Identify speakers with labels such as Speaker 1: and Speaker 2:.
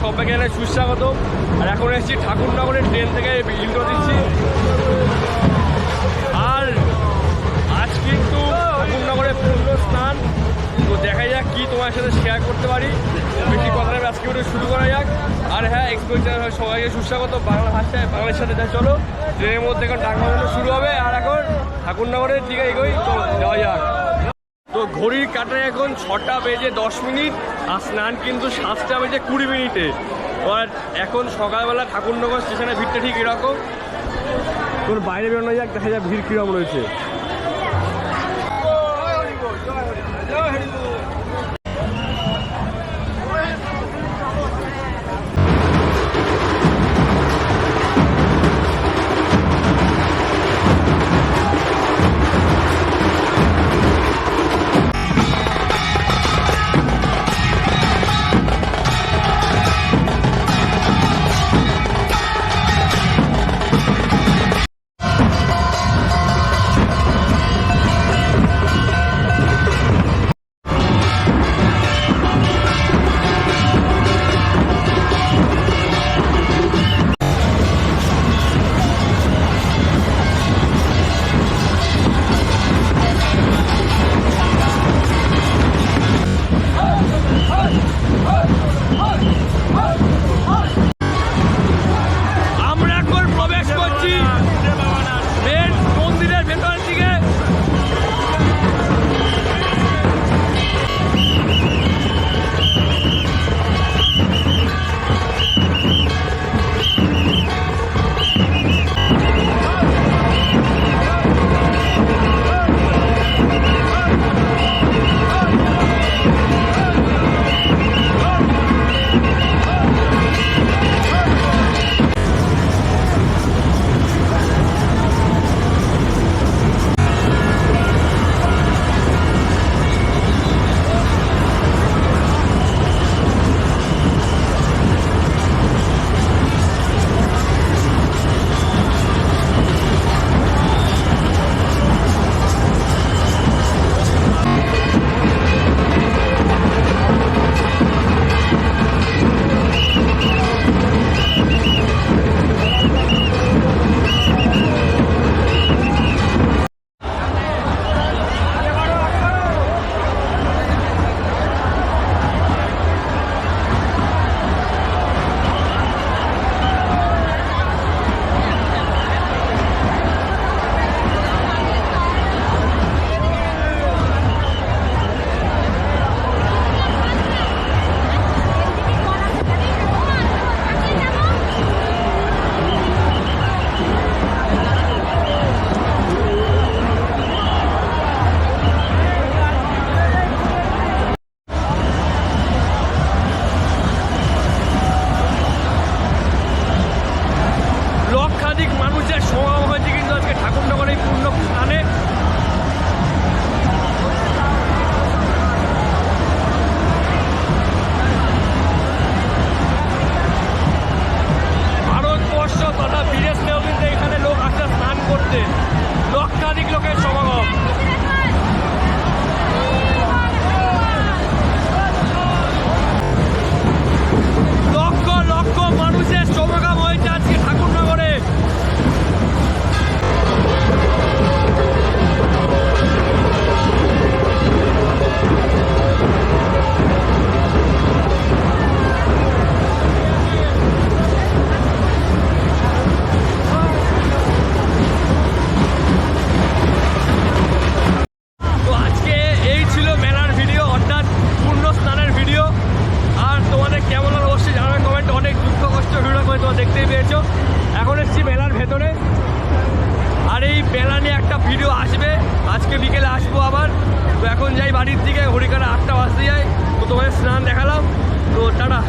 Speaker 1: সবাইকে জানাই সুস্বাগত। আর এখন এসেছি ঠাকুরনগরের ট্রেন থেকে ইন্ট্রো দিচ্ছি। আর আজ কিন্তু ঠাকুরনগরে পূর্ণ স্নান, তো দেখা যাক কি তোমার সাথে শেয়ার করতে পারি। বেশি কথা নেই, আজকে ভিডিও শুরু করা যাক। আর হ্যাঁ, এক্সপোজার সবাইকে সুস্বাগত বাংলা ভাষায়, বাংলার সাথে যা। চলো ট্রেনের মধ্যে এখন ডাক বাজানো শুরু হবে। আর এখন ঠাকুরনগরের দিকে এগোই, তো যাওয়া যাক। তো ঘড়ির কাটায় এখন 6টা বেজে 10 মিনিট, আর স্নান কিন্তু 7টা বেজে 20 মিনিটে। আর এখন সকালবেলা ঠাকুরনগর স্টেশনে ভিড়টা ঠিক এরকম। তোর বাইরে বেরোনো যাক, দেখা যাক ভিড় কীরকম রয়েছে। মানুষের সমাগম হয়েছে কিন্তু আজকে ঠাকুরনগর এই পূর্ণ স্নানে। ভারতবর্ষ তথা বিদেশ থেকেও কিন্তু এখানে লোক আসে স্নান করতে, লক্ষাধিক লোকের সমাগম। লক্ষ লক্ষ মানুষের সমাগম হয়েছে আজকে ঠাকুরনগরে। দেখতেই পেয়েছো, এখন এসেছি মেলার ভেতরে। আর এই মেলা নিয়ে একটা ভিডিও আসবে, আজকে বিকেলে আসবো আবার। তো এখন যাই বাড়ির দিকে, ঘড়িকাটা 8টা বাজতে যায়। তো তোমাদের স্নান দেখালাম, তো টাটা।